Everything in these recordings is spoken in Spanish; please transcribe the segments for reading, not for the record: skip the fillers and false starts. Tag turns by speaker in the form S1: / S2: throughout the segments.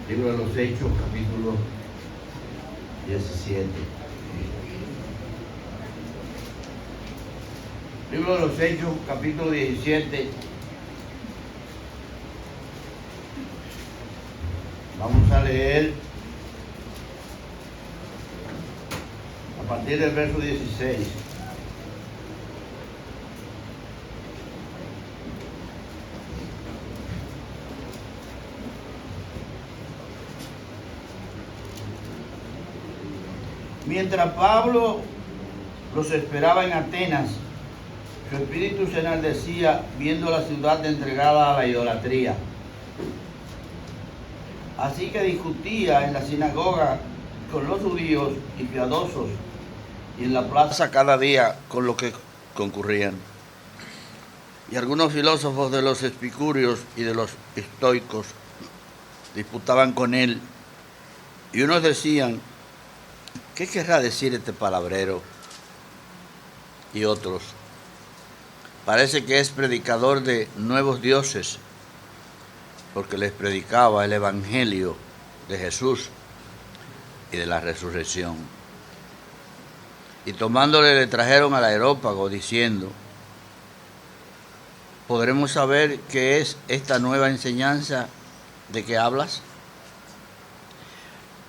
S1: Libro de los Hechos, capítulo 17. Libro de los Hechos, capítulo 17. Vamos a leer a partir del verso 16. Mientras Pablo los esperaba en Atenas, su espíritu se enardecía viendo la ciudad entregada a la idolatría. Así que discutía en la sinagoga con los judíos y piadosos, y en la plaza cada día con los que concurrían. Y algunos filósofos de los epicúreos y de los estoicos disputaban con él, y unos decían: ¿qué querrá decir este palabrero? Y otros: parece que es predicador de nuevos dioses, porque les predicaba el evangelio de Jesús y de la resurrección. Y tomándole le trajeron al areópago diciendo: ¿podremos saber qué es esta nueva enseñanza de que hablas?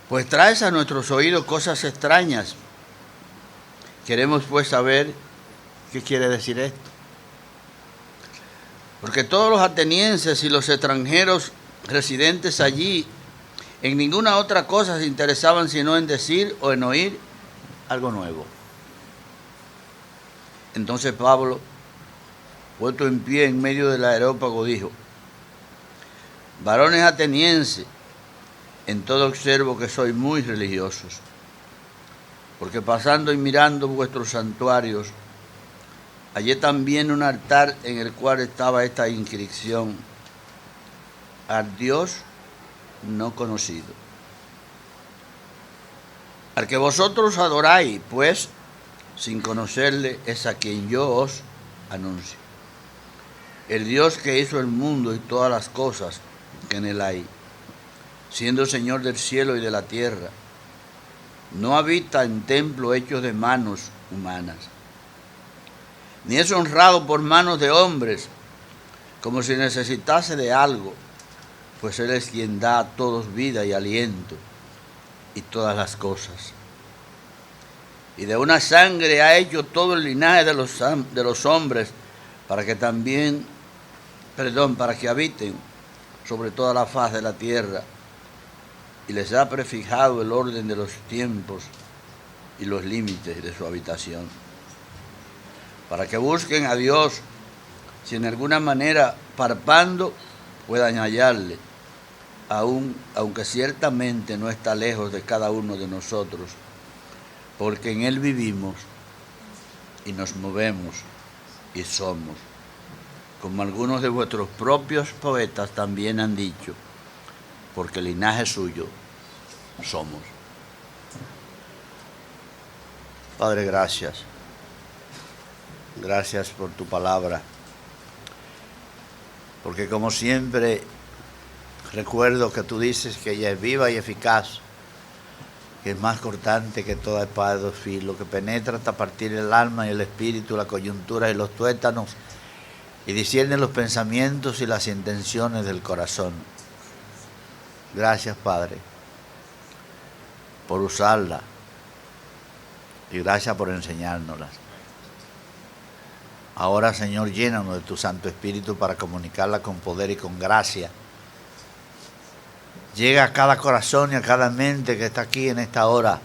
S1: Pues traes a nuestros oídos cosas extrañas. Queremos pues saber qué quiere decir esto. Porque todos los atenienses y los extranjeros residentes allí en ninguna otra cosa se interesaban sino en decir o en oír algo nuevo. Entonces Pablo, puesto en pie en medio del areópago, dijo: varones atenienses, en todo observo que sois muy religiosos, porque pasando y mirando vuestros santuarios, hallé también un altar en el cual estaba esta inscripción: al Dios no conocido. Al que vosotros adoráis, pues, sin conocerle, es a quien yo os anuncio. El Dios que hizo el mundo y todas las cosas que en él hay, siendo Señor del cielo y de la tierra, no habita en templos hechos de manos humanas, ni es honrado por manos de hombres, como si necesitase de algo, pues Él es quien da a todos vida y aliento y todas las cosas. Y de una sangre ha hecho todo el linaje de los hombres, para que habiten sobre toda la faz de la tierra, y les ha prefijado el orden de los tiempos y los límites de su habitación, para que busquen a Dios, si en alguna manera palpando puedan hallarle, aunque ciertamente no está lejos de cada uno de nosotros, porque en Él vivimos y nos movemos y somos, como algunos de vuestros propios poetas también han dicho, porque linaje suyo somos. Padre, gracias. Gracias por tu palabra, porque como siempre recuerdo que tú dices que ella es viva y eficaz, que es más cortante que toda espada de dos filos, que penetra hasta partir el alma y el espíritu, la coyuntura y los tuétanos, y discierne los pensamientos y las intenciones del corazón. Gracias, Padre, por usarla, y gracias por enseñárnosla. Ahora, Señor, llénanos de tu Santo Espíritu para comunicarla con poder y con gracia. Llega a cada corazón y a cada mente que está aquí en esta hora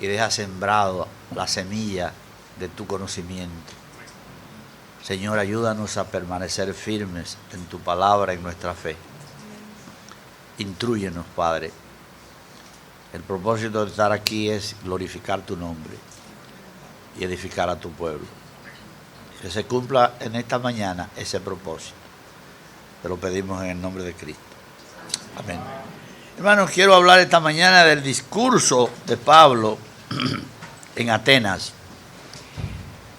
S1: y deja sembrado la semilla de tu conocimiento. Señor, ayúdanos a permanecer firmes en tu palabra y en nuestra fe. Intrúyenos, Padre. El propósito de estar aquí es glorificar tu nombre y edificar a tu pueblo. Que se cumpla en esta mañana ese propósito. Te lo pedimos en el nombre de Cristo. Amén. Hermanos, quiero hablar esta mañana del discurso de Pablo en Atenas.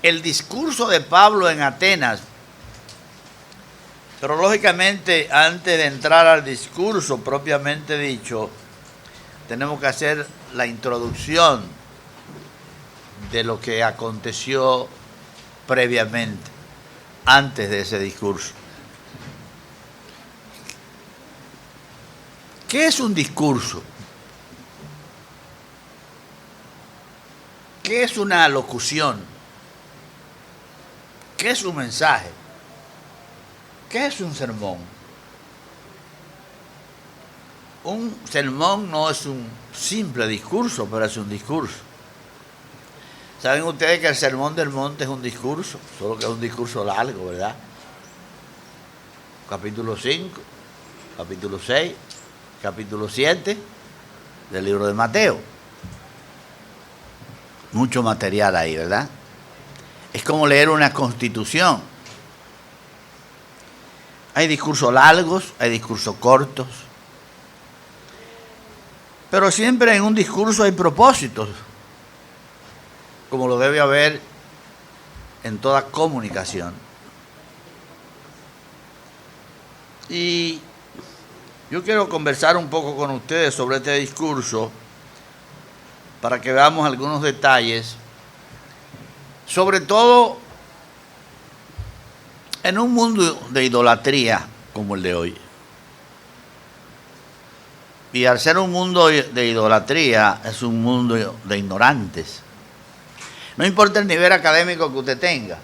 S1: El discurso de Pablo en Atenas Pero lógicamente, antes de entrar al discurso propiamente dicho, tenemos que hacer la introducción de lo que aconteció previamente, antes de ese discurso. ¿Qué es un discurso? ¿Qué es una locución? ¿Qué es un mensaje? ¿Qué es un sermón? Un sermón no es un simple discurso, pero es un discurso. ¿Saben ustedes que el Sermón del Monte es un discurso? Solo que es un discurso largo, ¿verdad? Capítulo 5, capítulo 6, capítulo 7 del libro de Mateo. Mucho material ahí, ¿verdad? Es como leer una constitución. Hay discursos largos, hay discursos cortos. Pero siempre en un discurso hay propósitos, como lo debe haber en toda comunicación. Y yo quiero conversar un poco con ustedes sobre este discurso para que veamos algunos detalles, sobre todo en un mundo de idolatría como el de hoy. Y al ser un mundo de idolatría, es un mundo de ignorantes. No importa el nivel académico que usted tenga.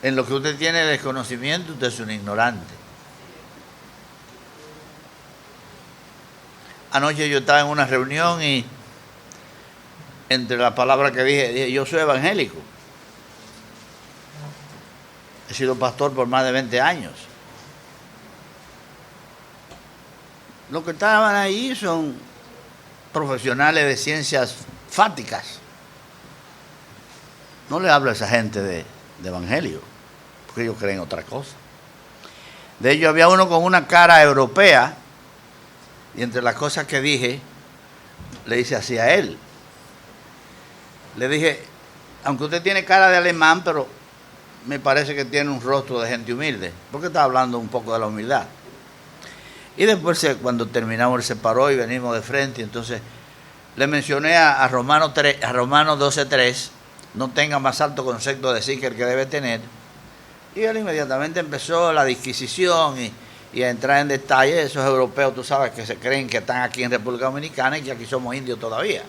S1: En lo que usted tiene desconocimiento, usted es un ignorante. Anoche yo estaba en una reunión y entre las palabras que dije, yo soy evangélico. He sido pastor por más de 20 años. Los que estaban ahí son profesionales de ciencias fáticas. No le hablo a esa gente de evangelio, porque ellos creen otra cosa. De ellos había uno con una cara europea, y entre las cosas que dije, le hice así a él. Le dije, aunque usted tiene cara de alemán, pero me parece que tiene un rostro de gente humilde, porque está hablando un poco de la humildad. Y después, cuando terminamos, él se paró y venimos de frente. Entonces, le mencioné a Romanos 12:3, no tenga más alto concepto de sí que el que debe tener. Y él inmediatamente empezó la disquisición y a entrar en detalle. Esos europeos, tú sabes, que se creen que están aquí en República Dominicana y que aquí somos indios todavía.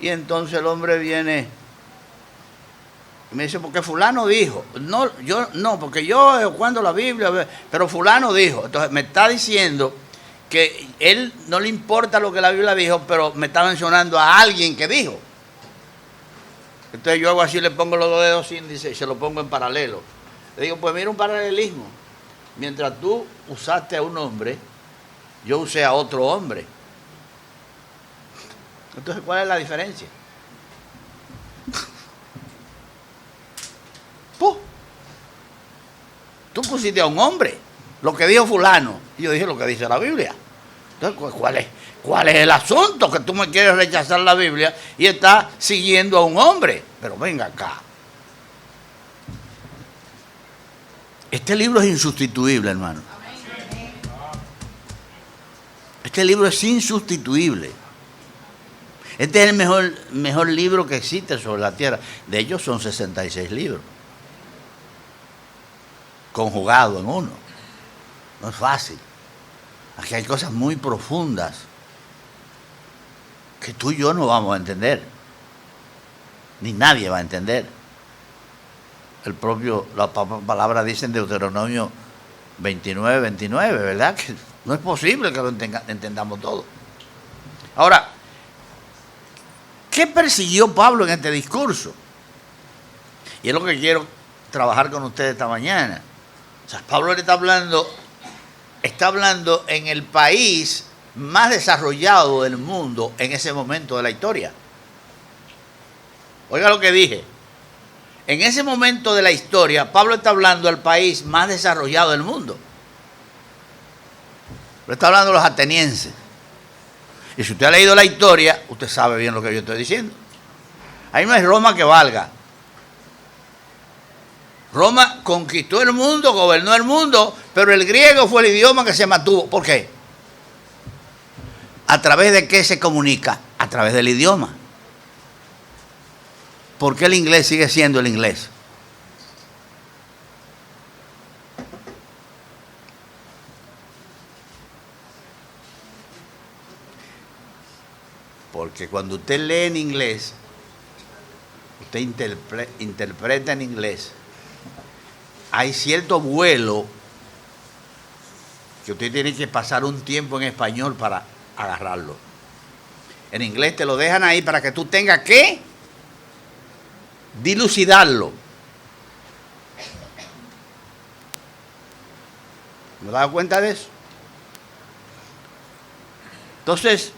S1: Y entonces el hombre viene y me dice, porque fulano dijo. No, porque yo cuando la Biblia, pero fulano dijo. Entonces me está diciendo que él no le importa lo que la Biblia dijo, pero me está mencionando a alguien que dijo. Entonces yo hago así, le pongo los dos dedos índices y se lo pongo en paralelo. Le digo, pues mira un paralelismo. Mientras tú usaste a un hombre, yo usé a otro hombre. Entonces, ¿cuál es la diferencia? Tú pusiste a un hombre, lo que dijo fulano, y yo dije lo que dice la Biblia. Entonces, ¿cuál es el asunto? Que tú me quieres rechazar la Biblia y estás siguiendo a un hombre. Pero venga acá. Este libro es insustituible, hermano. Este libro es insustituible. Este es el mejor libro que existe sobre la tierra. De ellos son 66 libros. Conjugado en uno. No es fácil. Aquí hay cosas muy profundas que tú y yo no vamos a entender. Ni nadie va a entender. La palabra dice en Deuteronomio 29, ¿verdad? Que no es posible que lo entendamos todo. Ahora, ¿qué persiguió Pablo en este discurso? Y es lo que quiero trabajar con ustedes esta mañana. O sea, Pablo le está hablando en el país más desarrollado del mundo en ese momento de la historia. Oiga lo que dije. En ese momento de la historia, Pablo está hablando del país más desarrollado del mundo. Le está hablando de los atenienses. Y si usted ha leído la historia, usted sabe bien lo que yo estoy diciendo. Ahí no hay Roma que valga. Roma conquistó el mundo, gobernó el mundo, pero el griego fue el idioma que se mantuvo. ¿Por qué? ¿A través de qué se comunica? A través del idioma. ¿Por qué el inglés sigue siendo el inglés? Porque cuando usted lee en inglés, usted interpreta en inglés, hay cierto vuelo que usted tiene que pasar un tiempo en español para agarrarlo. En inglés te lo dejan ahí para que tú tengas que dilucidarlo. ¿Me has dado cuenta de eso? Entonces,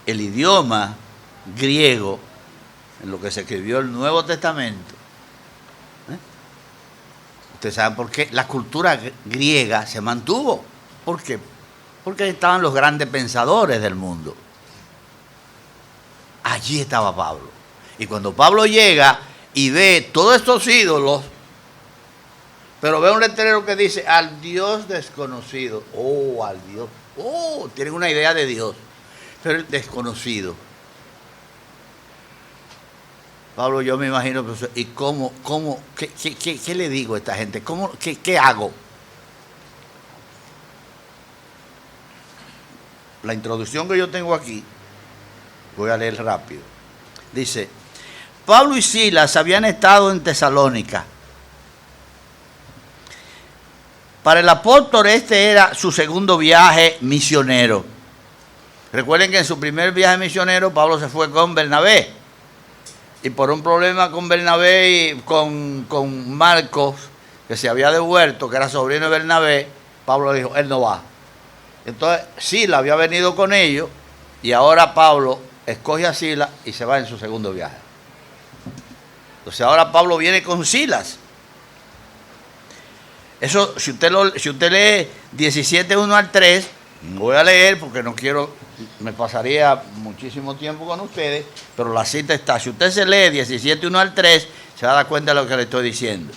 S1: el idioma griego, en lo que se escribió el Nuevo Testamento, ustedes saben por qué la cultura griega se mantuvo. ¿Por qué? Porque estaban los grandes pensadores del mundo. Allí estaba Pablo. Y cuando Pablo llega y ve todos estos ídolos, pero ve un letrero que dice al Dios desconocido. Oh, al Dios. Oh, tienen una idea de Dios, pero el desconocido. Pablo, yo me imagino, profesor, ¿y qué le digo a esta gente? ¿Qué hago? La introducción que yo tengo aquí, voy a leer rápido. Dice, Pablo y Silas habían estado en Tesalónica. Para el apóstol este era su segundo viaje misionero. Recuerden que en su primer viaje misionero Pablo se fue con Bernabé. Y por un problema con Bernabé y con Marcos, que se había devuelto, que era sobrino de Bernabé, Pablo dijo, él no va. Entonces Silas había venido con ellos y ahora Pablo escoge a Silas y se va en su segundo viaje. Entonces ahora Pablo viene con Silas. Eso, si usted lee 17, 1 al 3, no voy a leer porque no quiero, me pasaría muchísimo tiempo con ustedes, pero la cita está. Si usted se lee 17, 1 al 3, se va a dar cuenta de lo que le estoy diciendo.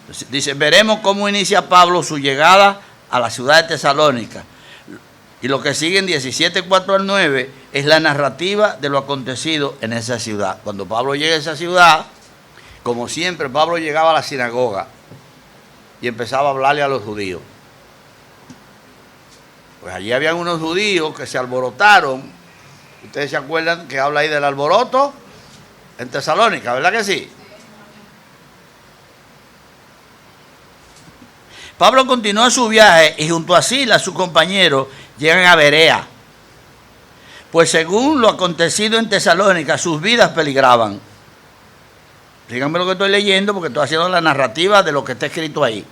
S1: Entonces, dice, veremos cómo inicia Pablo su llegada a la ciudad de Tesalónica. Y lo que sigue en 17, 4 al 9 es la narrativa de lo acontecido en esa ciudad. Cuando Pablo llega a esa ciudad, como siempre, Pablo llegaba a la sinagoga y empezaba a hablarle a los judíos. Pues allí habían unos judíos que se alborotaron. Ustedes se acuerdan que habla ahí del alboroto en Tesalónica, ¿verdad que sí? Pablo continúa su viaje y junto a Silas, su compañero, llegan a Berea. Pues según lo acontecido en Tesalónica, sus vidas peligraban. Díganme lo que estoy leyendo porque estoy haciendo la narrativa de lo que está escrito ahí.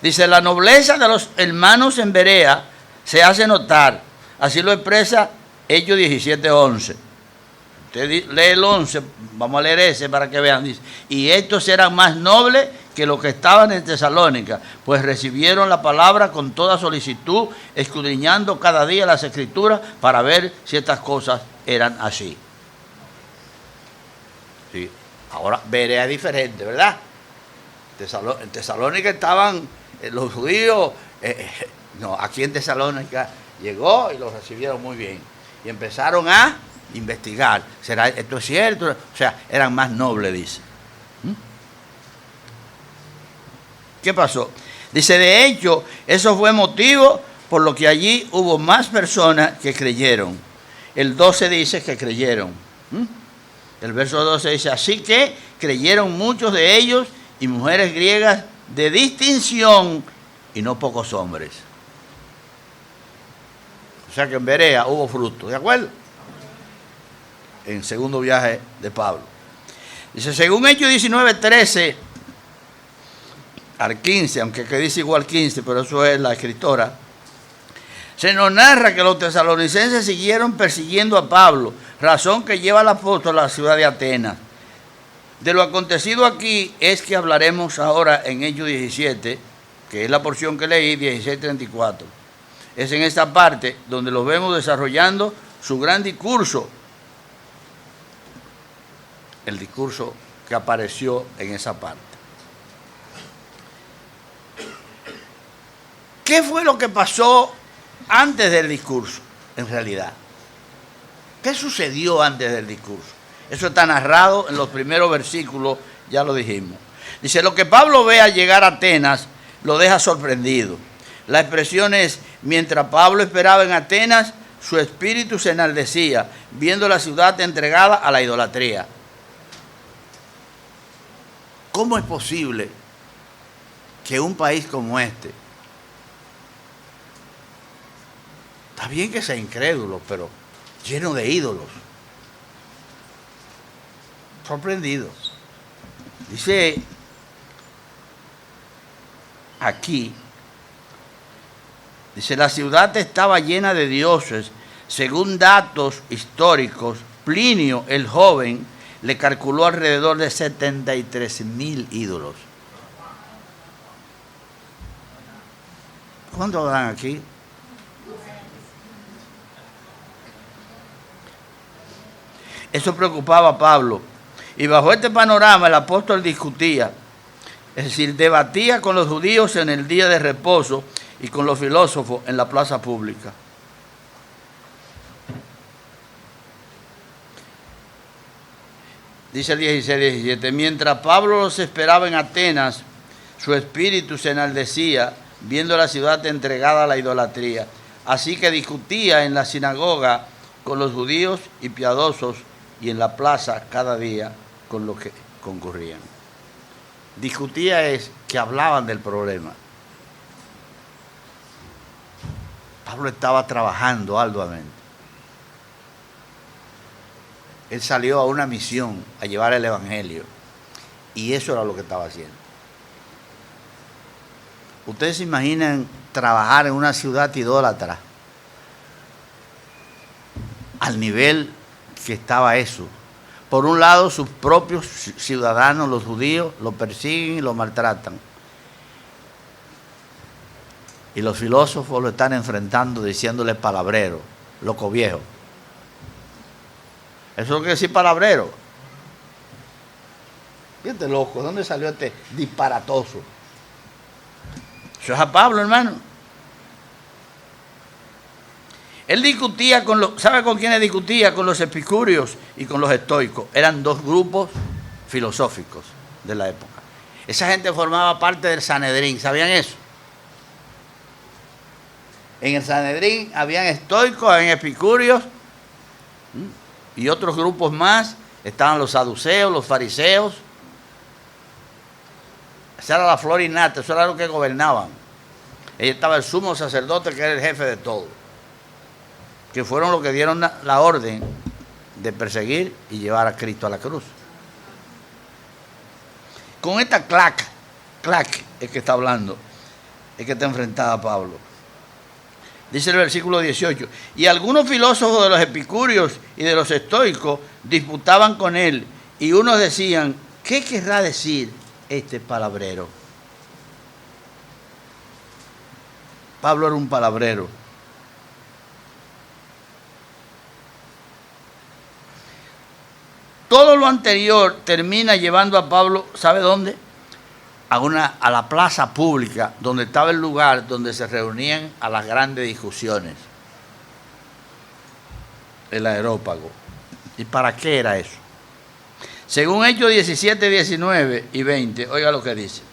S1: Dice, la nobleza de los hermanos en Berea se hace notar. Así lo expresa Hechos 17:11. Usted lee el 11, vamos a leer ese para que vean. Dice, y estos eran más nobles que los que estaban en Tesalónica, pues recibieron la palabra con toda solicitud, escudriñando cada día las Escrituras para ver si estas cosas eran así. Sí. Ahora Berea es diferente, ¿verdad? En Tesalónica estaban los judíos, no, aquí en Tesalónica llegó y los recibieron muy bien. Y empezaron a investigar. ¿Será esto es cierto? O sea, eran más nobles, dice. ¿Qué pasó? Dice, de hecho, eso fue motivo por lo que allí hubo más personas que creyeron. El 12 dice que creyeron. El verso 12 dice, así que creyeron muchos de ellos y mujeres griegas de distinción y no pocos hombres. O sea que en Berea hubo fruto, ¿de acuerdo? En segundo viaje de Pablo. Dice, según Hechos 19:13 al 15, aunque que dice igual 15, pero eso es la escritora, se nos narra que los tesalonicenses siguieron persiguiendo a Pablo, razón que lleva al apóstol a la ciudad de Atenas. De lo acontecido aquí es que hablaremos ahora en Hechos 17, que es la porción que leí, 16:34. Es en esta parte donde lo vemos desarrollando su gran discurso, el discurso que apareció en esa parte. ¿Qué fue lo que pasó antes del discurso, en realidad? ¿Qué sucedió antes del discurso? Eso está narrado en los primeros versículos, ya lo dijimos. Dice, lo que Pablo ve al llegar a Atenas lo deja sorprendido. La expresión es, mientras Pablo esperaba en Atenas, su espíritu se enardecía, viendo la ciudad entregada a la idolatría. ¿Cómo es posible que un país como este, está bien que sea incrédulo, pero lleno de ídolos? Sorprendido. Dice aquí, dice, la ciudad estaba llena de dioses. Según datos históricos, Plinio el joven le calculó alrededor de 73,000 ídolos. ¿Cuántos habrán aquí? Eso preocupaba a Pablo. Y bajo este panorama el apóstol discutía, es decir, debatía con los judíos en el día de reposo y con los filósofos en la plaza pública. Dice el 16-17, mientras Pablo los esperaba en Atenas, su espíritu se enardecía, viendo la ciudad entregada a la idolatría. Así que discutía en la sinagoga con los judíos y piadosos y en la plaza cada día con los que concurrían. Discutía es que hablaban del problema. Pablo estaba trabajando arduamente. Él salió a una misión, a llevar el evangelio. Y eso era lo que estaba haciendo. ¿Ustedes se imaginan trabajar en una ciudad idólatra? Al nivel que estaba eso. Por un lado, sus propios ciudadanos, los judíos, lo persiguen y lo maltratan. Y los filósofos lo están enfrentando diciéndole palabrero, loco viejo. Eso es lo que quiere decir palabrero. Fíjate loco, ¿dónde salió este disparatoso? Eso es a Pablo, hermano. Él discutía con los, ¿sabe con quiénes discutía? Con los epicúreos y con los estoicos. Eran dos grupos filosóficos de la época. Esa gente formaba parte del Sanedrín, ¿sabían eso? En el Sanedrín habían estoicos, habían epicúreos y otros grupos más. Estaban los saduceos, los fariseos. Esa era la flor y nata, eso era lo que gobernaban. Ahí estaba el sumo sacerdote, que era el jefe de todo, que fueron los que dieron la orden de perseguir y llevar a Cristo a la cruz. Con esta clac es que está hablando, es que está enfrentada a Pablo. Dice el versículo 18, y algunos filósofos de los epicúreos y de los estoicos disputaban con él, y unos decían, ¿qué querrá decir este palabrero? Pablo era un palabrero. Todo lo anterior termina llevando a Pablo, ¿sabe dónde? A la plaza pública, donde estaba el lugar donde se reunían a las grandes discusiones. El Areópago. ¿Y para qué era eso? Según Hechos 17, 19 y 20, oiga lo que dice.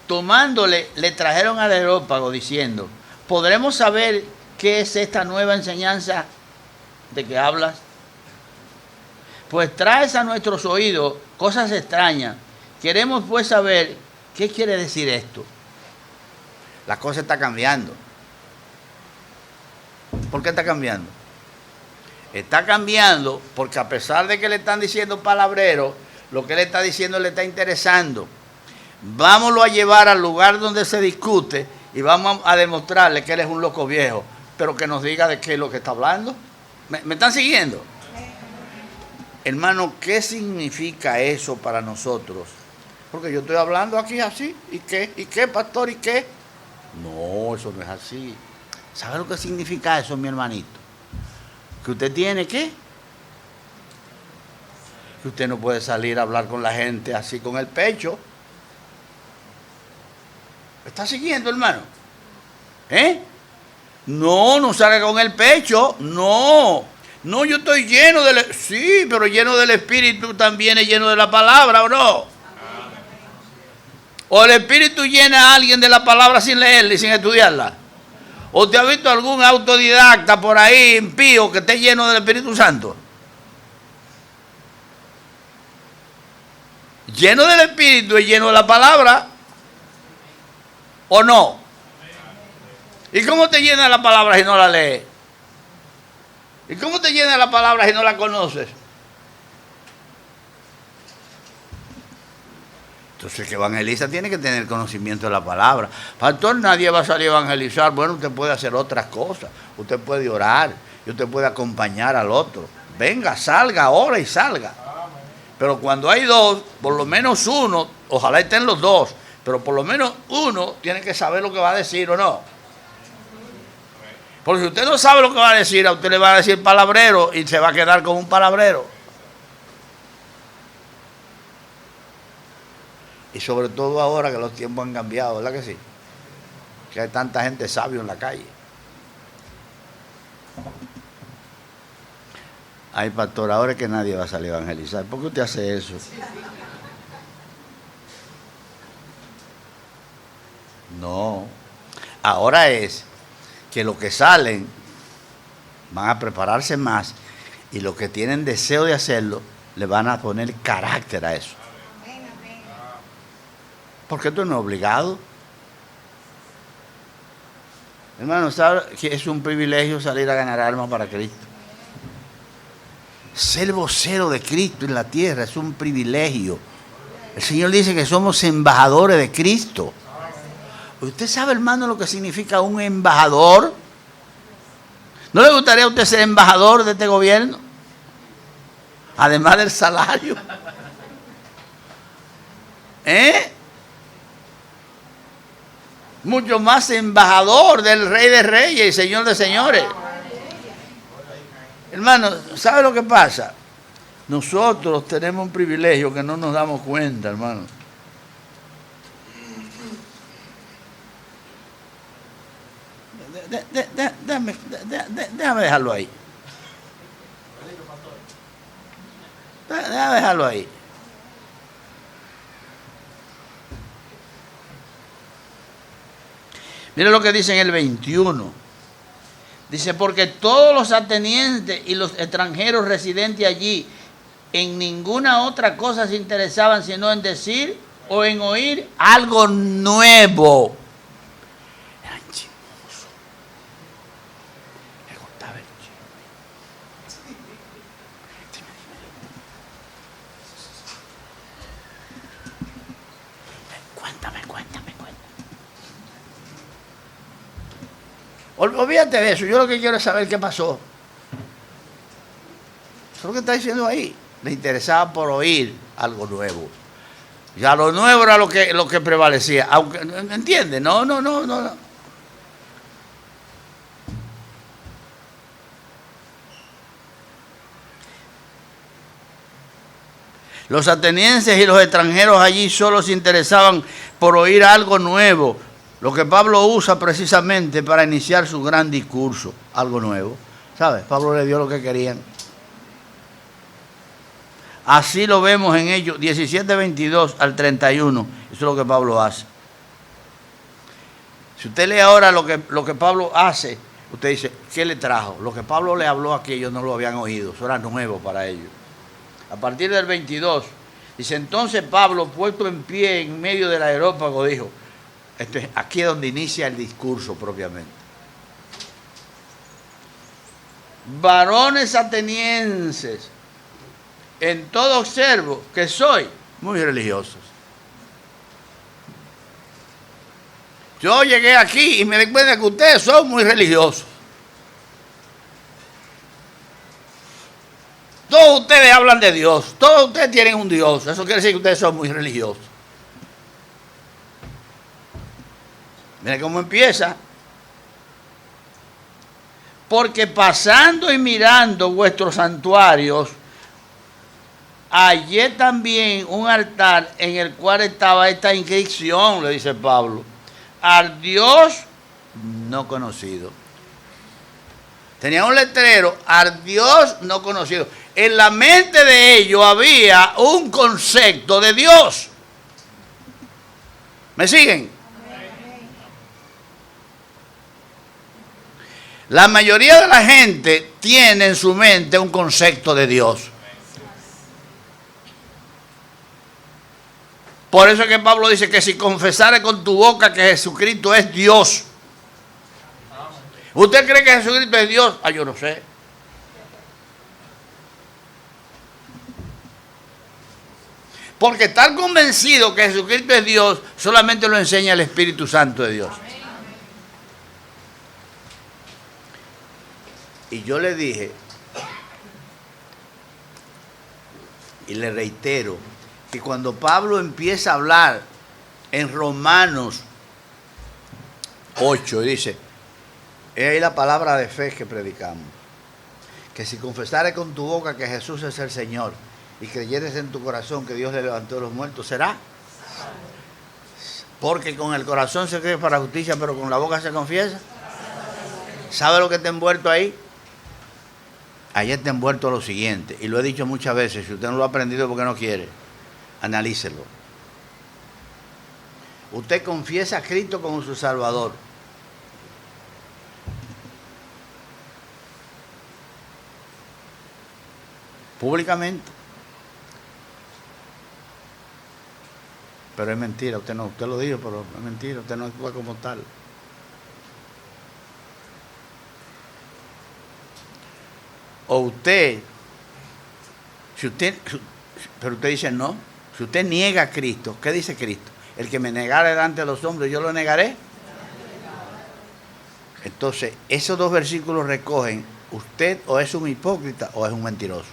S1: Tomándole, le trajeron al Areópago diciendo, ¿podremos saber qué es esta nueva enseñanza de que hablas? Pues traes a nuestros oídos cosas extrañas. Queremos pues saber qué quiere decir esto. La cosa está cambiando. ¿Por qué está cambiando? Está cambiando porque a pesar de que le están diciendo palabrero, lo que le está diciendo le está interesando. Vámonos a llevar al lugar donde se discute y vamos a demostrarle que él es un loco viejo, pero que nos diga de qué es lo que está hablando. ¿Me están siguiendo? Hermano, ¿qué significa eso para nosotros? Porque yo estoy hablando aquí así. ¿Y qué? ¿Y qué, pastor? ¿Y qué? No, eso no es así. ¿Sabe lo que significa eso, mi hermanito? Que usted tiene, ¿qué? que usted no puede salir a hablar con la gente así con el pecho. ¿Me está siguiendo, hermano? No, no salga con el pecho, no. No, yo estoy lleno del... Sí, pero lleno del Espíritu también es lleno de la palabra, ¿o no? ¿O el Espíritu llena a alguien de la palabra sin leerla y sin estudiarla? ¿O te ha visto algún autodidacta por ahí, impío, que esté lleno del Espíritu Santo? Lleno del Espíritu y lleno de la palabra, ¿o no? ¿Y cómo te llena la palabra si no la lees? ¿Y cómo te llena la palabra si no la conoces? Entonces el que evangeliza tiene que tener conocimiento de la palabra. Pastor, nadie va a salir a evangelizar. Bueno, usted puede hacer otras cosas. Usted puede orar y usted puede acompañar al otro. Venga, salga, ora y salga. Pero cuando hay dos, por lo menos uno, ojalá estén los dos, pero por lo menos uno tiene que saber lo que va a decir o no. Porque si usted no sabe lo que va a decir, a usted le va a decir palabrero y se va a quedar con un palabrero. Y sobre todo ahora que los tiempos han cambiado, ¿verdad que sí? Que hay tanta gente sabia en la calle. Ay, pastor, ahora es que nadie va a salir a evangelizar. ¿Por qué usted hace eso? No. Ahora es que los que salen van a prepararse más y los que tienen deseo de hacerlo le van a poner carácter a eso. Porque esto no es obligado. Hermano, ¿sabe que es un privilegio salir a ganar almas para Cristo? Ser vocero de Cristo en la tierra es un privilegio. El Señor dice que somos embajadores de Cristo. ¿Usted sabe, hermano, lo que significa un embajador? ¿No le gustaría a usted ser embajador de este gobierno? Además del salario. Mucho más embajador del Rey de Reyes y Señor de Señores. Hermano, ¿sabe lo que pasa? Nosotros tenemos un privilegio que no nos damos cuenta, hermano. Déjame dejarlo ahí. Déjame dejarlo ahí. Mire lo que dice en el 21. Dice, porque todos los atenienses y los extranjeros residentes allí en ninguna otra cosa se interesaban sino en decir o en oír algo nuevo. Eran chismosos. Les gustaba el chisme. Cuéntame. Olvídate de eso, yo lo que quiero es saber qué pasó. Eso es lo que está diciendo ahí. Les interesaba por oír algo nuevo. Ya lo nuevo era lo que prevalecía. Aunque, ¿entiende? No. Los atenienses y los extranjeros allí solo se interesaban por oír algo nuevo. Lo que Pablo usa precisamente para iniciar su gran discurso, algo nuevo. ¿Sabes? Pablo le dio lo que querían. Así lo vemos en Hechos 17:22 al 31. Eso es lo que Pablo hace. Si usted lee ahora lo que Pablo hace, usted dice, ¿qué le trajo? Lo que Pablo le habló aquí, ellos no lo habían oído. Eso era nuevo para ellos. A partir del 22, dice, entonces Pablo, puesto en pie en medio del areópago, dijo, aquí es donde inicia el discurso propiamente. Varones atenienses, en todo observo que soy muy religiosos. Yo llegué aquí y me di cuenta que ustedes son muy religiosos. Todos ustedes hablan de Dios, todos ustedes tienen un Dios. Eso quiere decir que ustedes son muy religiosos. Mira cómo empieza. Porque pasando y mirando vuestros santuarios, hallé también un altar en el cual estaba esta inscripción, le dice Pablo, al Dios no conocido. Tenía un letrero, al Dios no conocido. En la mente de ellos había un concepto de Dios. ¿Me siguen? La mayoría de la gente tiene en su mente un concepto de Dios. Por eso es que Pablo dice que si confesares con tu boca que Jesucristo es Dios. ¿Usted cree que Jesucristo es Dios? Ah, yo no sé. Porque estar convencido que Jesucristo es Dios solamente lo enseña el Espíritu Santo de Dios. Y yo le dije, y le reitero, que cuando Pablo empieza a hablar en Romanos 8, dice, es ahí la palabra de fe que predicamos, que si confesares con tu boca que Jesús es el Señor y creyeres en tu corazón que Dios le levantó de los muertos, será. Porque con el corazón se cree para justicia, pero con la boca se confiesa. ¿Sabe lo que está envuelto ahí? Ahí está envuelto lo siguiente, y lo he dicho muchas veces, si usted no lo ha aprendido porque no quiere, analícelo. Usted confiesa a Cristo como su Salvador. Públicamente. Pero es mentira, usted lo dijo, pero es mentira, usted no actúa como tal. O usted, pero usted dice no, si usted niega a Cristo, ¿qué dice Cristo? El que me negare delante de los hombres, yo lo negaré. Entonces, esos dos versículos recogen, usted o es un hipócrita o es un mentiroso.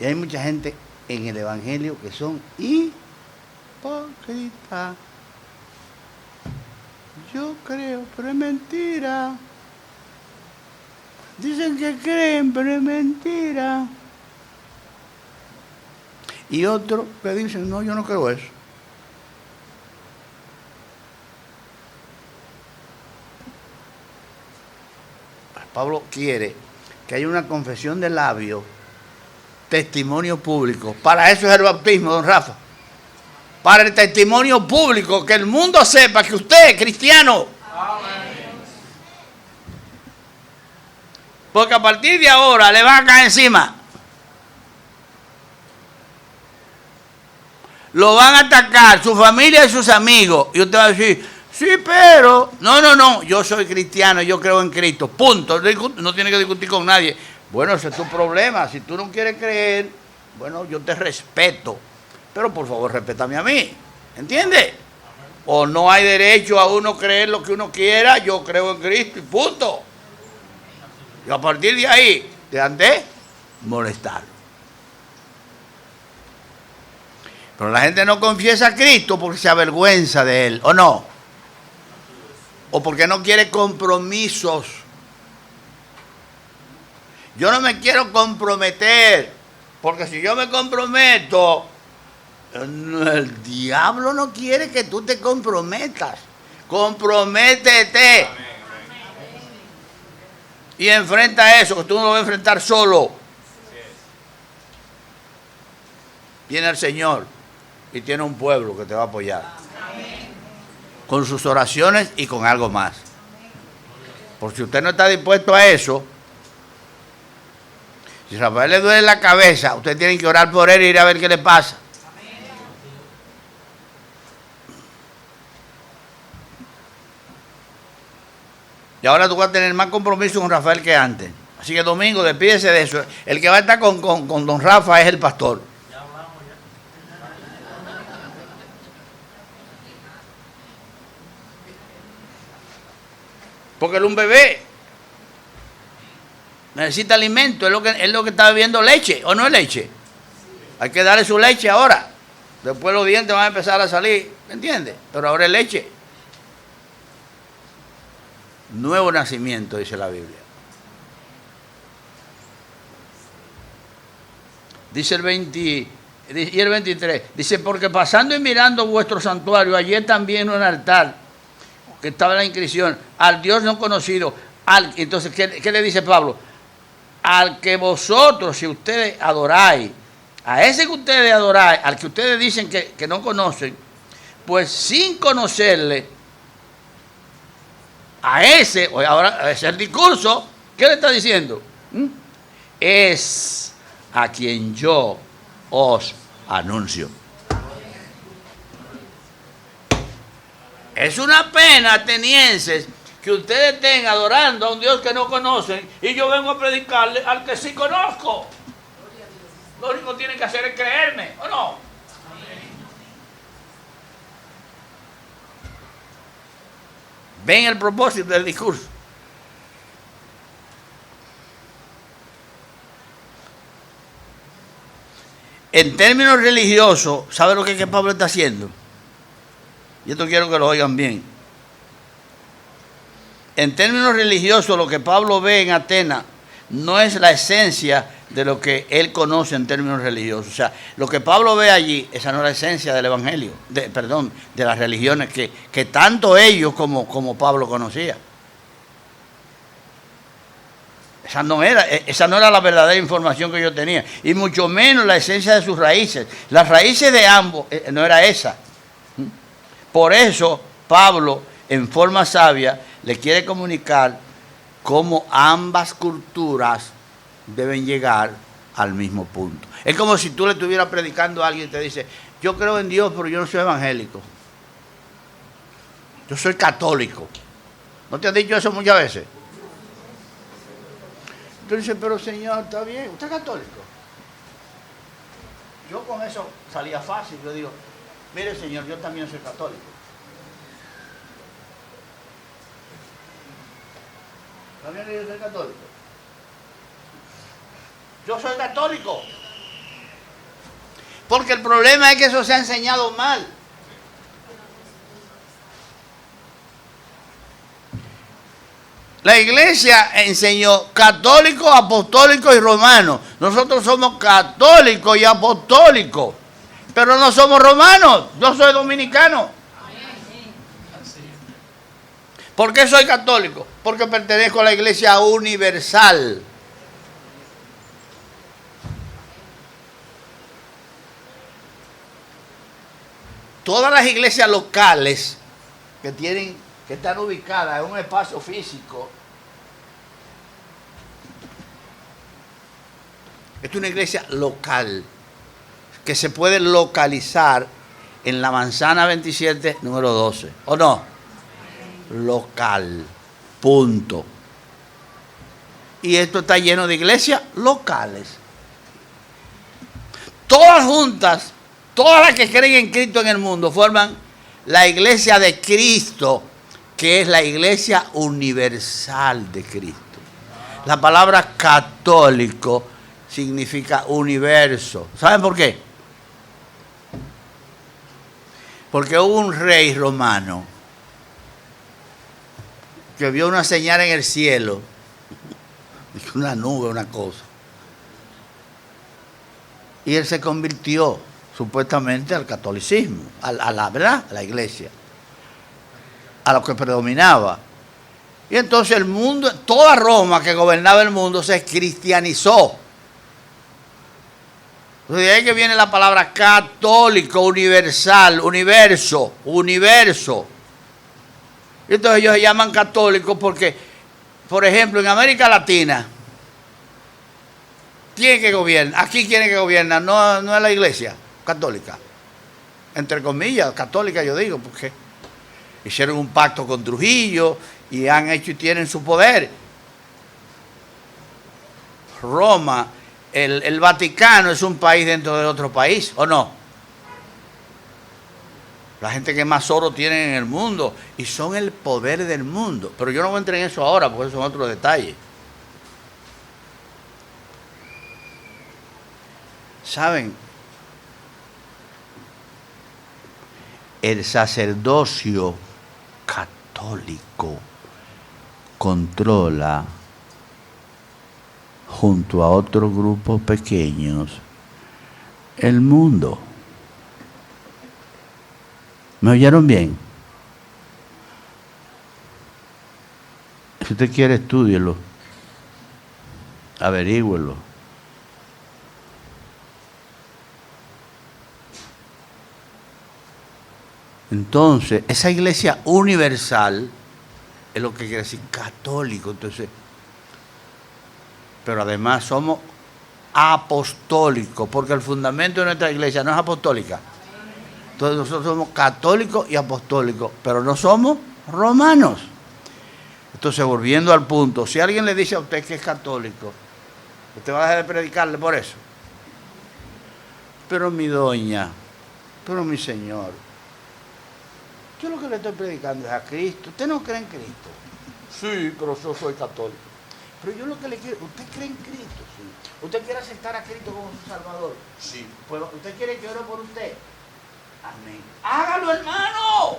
S1: Y hay mucha gente en el Evangelio que son hipócritas. Yo creo, pero es mentira. Dicen que creen, pero es mentira. Y otros que dicen, no, yo no creo eso. Pablo quiere que haya una confesión de labios, testimonio público. Para eso es el bautismo, don Rafa. Para el testimonio público, que el mundo sepa que usted es cristiano. Amén. Porque a partir de ahora le van a caer encima. Lo van a atacar, su familia y sus amigos. Y usted va a decir, sí, pero... No, yo soy cristiano, yo creo en Cristo. Punto. No tiene que discutir con nadie. Bueno, ese es tu problema. Si tú no quieres creer, bueno, yo te respeto. Pero por favor, respétame a mí. ¿Entiendes? O no hay derecho a uno creer lo que uno quiera. Yo creo en Cristo y punto. Y a partir de ahí, te han de molestar. Pero la gente no confiesa a Cristo porque se avergüenza de Él, ¿o no? O porque no quiere compromisos. Yo no me quiero comprometer, porque si yo me comprometo, el diablo no quiere que tú te comprometas. Comprométete. Y enfrenta eso, que tú no lo vas a enfrentar solo. Viene el Señor y tiene un pueblo que te va a apoyar. Con sus oraciones y con algo más. Porque si usted no está dispuesto a eso, si a Rafael le duele la cabeza, usted tiene que orar por él y ir a ver qué le pasa. Y ahora tú vas a tener más compromiso con Rafael que antes. Así que domingo, despídese de eso. El que va a estar con don Rafa es el pastor. Ya hablamos ya. Porque él es un bebé. Necesita alimento. Es lo que está bebiendo leche. ¿O no es leche? Hay que darle su leche ahora. Después los dientes van a empezar a salir. ¿Me entiendes? Pero ahora es leche. Nuevo nacimiento, dice la Biblia. Dice el 20 y el 23. Dice, porque pasando y mirando vuestro santuario, ayer también un altar que estaba en la inscripción, al Dios no conocido. Entonces, ¿qué le dice Pablo? Al que vosotros, si ustedes adoráis, a ese que ustedes adoráis, al que ustedes dicen que no conocen, pues sin conocerle, a ese, ahora es el discurso, ¿qué le está diciendo? Es a quien yo os anuncio. Es una pena, atenienses, que ustedes estén adorando a un Dios que no conocen y yo vengo a predicarle al que sí conozco. Lo único que tienen que hacer es creerme, ¿o no? ¿Ven el propósito del discurso? En términos religiosos, ¿sabe lo que Pablo está haciendo? Y esto quiero que lo oigan bien. En términos religiosos, lo que Pablo ve en Atenas no es la esencia de lo que él conoce en términos religiosos. O sea, lo que Pablo ve allí, esa no es la esencia del evangelio, de las religiones que tanto ellos como Pablo conocía. Esa no era la verdadera información que yo tenía, y mucho menos la esencia de sus raíces. Las raíces de ambos no era esa. Por eso Pablo, en forma sabia, le quiere comunicar cómo ambas culturas deben llegar al mismo punto. Es como si tú le estuvieras predicando a alguien y te dice, yo creo en Dios, pero yo no soy evangélico. Yo soy católico. ¿No te han dicho eso muchas veces? Tú dices, pero señor, está bien, usted es católico. Yo con eso salía fácil. Yo digo, mire señor, yo también soy católico. ¿También yo soy católico? Yo soy católico. Porque el problema es que eso se ha enseñado mal. La iglesia enseñó católico, apostólico y romano. Nosotros somos católicos y apostólicos, pero no somos romanos. Yo soy dominicano. ¿Por qué soy católico? Porque pertenezco a la iglesia universal. Todas las iglesias locales que están ubicadas en un espacio físico, es una iglesia local que se puede localizar en la manzana 27, número 12. ¿O no? Local. Punto. Y esto está lleno de iglesias locales. Todas juntas, todas las que creen en Cristo en el mundo, forman la iglesia de Cristo, que es la iglesia universal de Cristo. La palabra católico significa universo. ¿Saben por qué? Porque hubo un rey romano que vio una señal en el cielo, una nube, una cosa, y él se convirtió supuestamente al catolicismo, a la iglesia, a lo que predominaba. Y entonces el mundo, toda Roma que gobernaba el mundo se cristianizó. Entonces de ahí que viene la palabra católico, universal, universo. Y entonces ellos se llaman católicos porque, por ejemplo, en América Latina, ¿quién que gobierna? Aquí quién es que gobierna, no es la iglesia católica. Entre comillas, católica yo digo, porque hicieron un pacto con Trujillo y han hecho y tienen su poder. Roma, el Vaticano es un país dentro de otro país, ¿o no? La gente que más oro tiene en el mundo y son el poder del mundo. Pero yo no voy a entrar en eso ahora porque esos son otros detalles. ¿Saben? El sacerdocio católico controla junto a otros grupos pequeños el mundo. ¿Me oyeron bien? Si usted quiere, estúdielo. Averígüelo. Entonces, esa iglesia universal es lo que quiere decir católico. Entonces, pero además somos apostólicos, porque el fundamento de nuestra iglesia no es apostólica. Entonces nosotros somos católicos y apostólicos, pero no somos romanos. Entonces, volviendo al punto, si alguien le dice a usted que es católico, ¿usted va a dejar de predicarle por eso? Pero mi doña, pero mi señor, yo lo que le estoy predicando es a Cristo. ¿Usted no cree en Cristo? Sí, pero yo soy católico. Pero yo lo que le quiero, ¿usted cree en Cristo? Sí. ¿Usted quiere aceptar a Cristo como su Salvador? Sí. Pues, ¿usted quiere que ore por usted? Amén. Hágalo, hermano.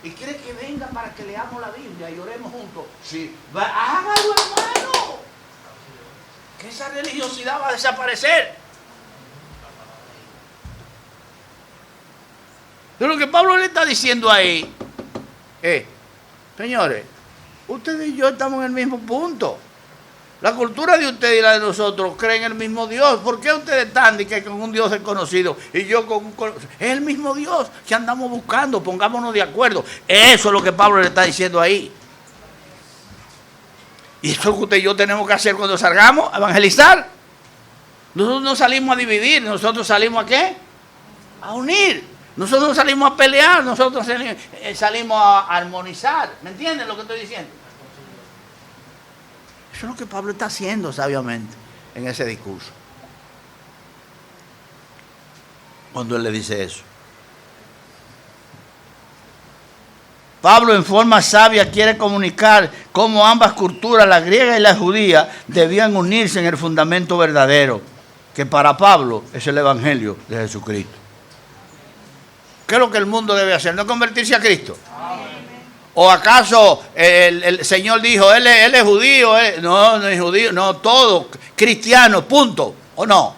S1: ¿Y quiere que venga para que leamos la Biblia y oremos juntos? Sí. Hágalo, hermano. Que esa religiosidad va a desaparecer. Pero lo que Pablo le está diciendo ahí es, señores, ustedes y yo estamos en el mismo punto. La cultura de ustedes y la de nosotros creen en el mismo Dios. ¿Por qué ustedes están que con un Dios desconocido y yo con un conocido? Es el mismo Dios que andamos buscando, pongámonos de acuerdo. Eso es lo que Pablo le está diciendo ahí. Y eso es lo que usted y yo tenemos que hacer cuando salgamos a evangelizar. Nosotros no salimos a dividir, nosotros salimos ¿a qué? A unir. Nosotros no salimos a pelear, nosotros salimos a armonizar. ¿Me entienden lo que estoy diciendo? Eso es lo que Pablo está haciendo sabiamente en ese discurso. Cuando él le dice eso. Pablo en forma sabia quiere comunicar cómo ambas culturas, la griega y la judía, debían unirse en el fundamento verdadero, que para Pablo es el evangelio de Jesucristo. ¿Qué es lo que el mundo debe hacer? ¿No convertirse a Cristo? ¿O acaso el Señor dijo, él es judío? No, no es judío, no, todo, cristiano, punto, ¿o no?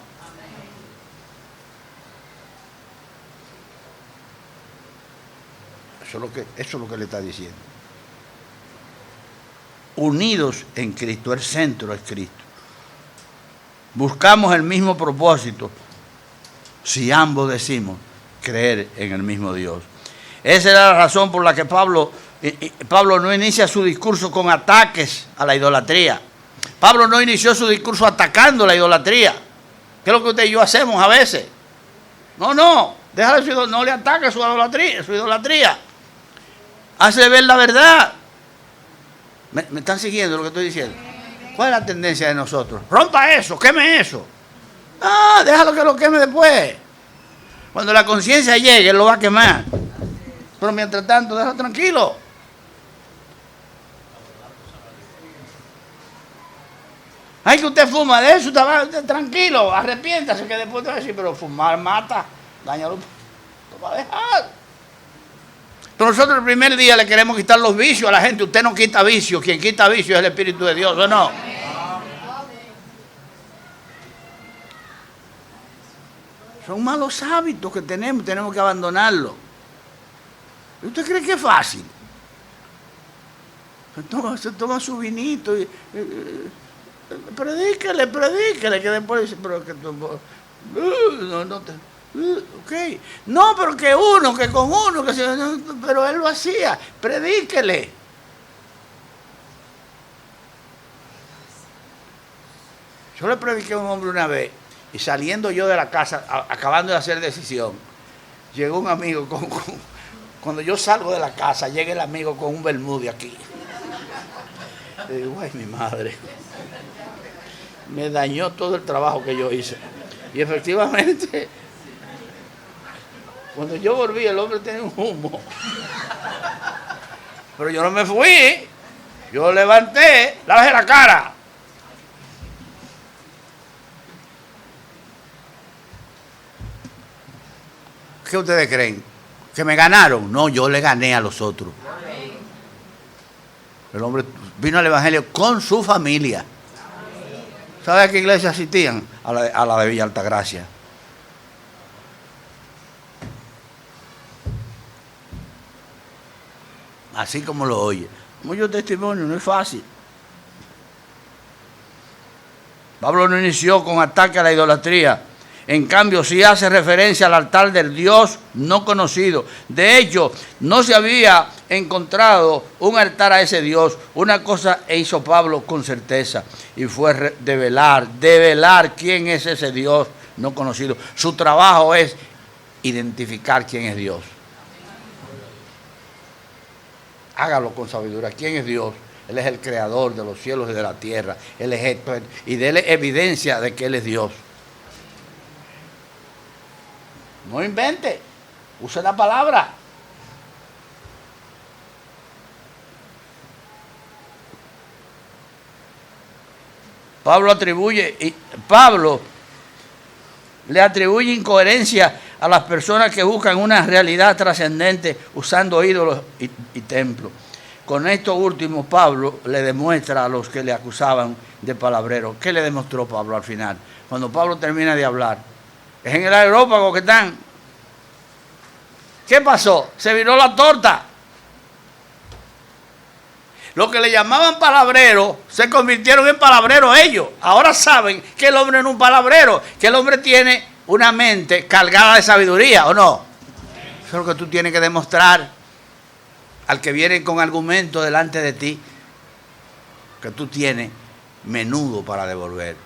S1: Eso es lo que le está diciendo. Unidos en Cristo, el centro es Cristo. Buscamos el mismo propósito si ambos decimos creer en el mismo Dios. Esa era la razón por la que Pablo no inicia su discurso con ataques a la idolatría. Pablo no inició su discurso atacando la idolatría. ¿Qué es lo que usted y yo hacemos a veces? No, no le ataque su idolatría. Hace ver la verdad. ¿Me están siguiendo lo que estoy diciendo? ¿Cuál es la tendencia de nosotros? Rompa eso, queme eso. Déjalo que lo queme después. Cuando la conciencia llegue, él lo va a quemar. Pero mientras tanto, déjalo tranquilo. Ay, que usted fuma de eso, usted tranquilo, arrepiéntase, que después te va a decir, pero fumar mata, dañalo, lo va a dejar. Pero nosotros el primer día le queremos quitar los vicios a la gente. Usted no quita vicios, quien quita vicios es el Espíritu de Dios, ¿o no? Son malos hábitos que tenemos que abandonarlos. ¿Usted cree que es fácil? Se toma su vinito y predíquele, que después dice, pero que okay. No, pero que con uno, pero él lo hacía, predíquele. Yo le prediqué a un hombre una vez, y saliendo yo de la casa, acabando de hacer decisión, llegó un amigo cuando yo salgo de la casa, llega el amigo con un bermude aquí. Le digo, ay, mi madre. Me dañó todo el trabajo que yo hice. Y efectivamente, cuando yo volví, el hombre tenía un humo. Pero yo no me fui. Yo levanté, lavé la cara. ¿Qué ustedes creen? ¿Que me ganaron? No, yo le gané a los otros. El hombre vino al evangelio con su familia. ¿Sabe a qué iglesia asistían? A la de Villa Altagracia. así como lo oye. Mucho testimonio, no es fácil. Pablo no inició con ataque a la idolatría. En cambio, sí hace referencia al altar del Dios no conocido. De hecho, no se había encontrado un altar a ese Dios. Una cosa hizo Pablo con certeza y fue develar quién es ese Dios no conocido. Su trabajo es identificar quién es Dios. Hágalo con sabiduría. ¿Quién es Dios? Él es el creador de los cielos y de la tierra. Él es esto y déle evidencia de que Él es Dios. No invente, use la palabra. Pablo le atribuye incoherencia a las personas que buscan una realidad trascendente usando ídolos y templos. Con esto último, Pablo le demuestra a los que le acusaban de palabrero. ¿Qué le demostró Pablo al final? Cuando Pablo termina de hablar. Es en el aerópago que están. ¿Qué pasó? Se viró la torta. Los que le llamaban palabrero se convirtieron en palabreros ellos. Ahora saben que el hombre no es un palabrero, que el hombre tiene una mente cargada de sabiduría, ¿o no? Eso es lo que tú tienes que demostrar al que viene con argumentos delante de ti, que tú tienes menudo para devolver,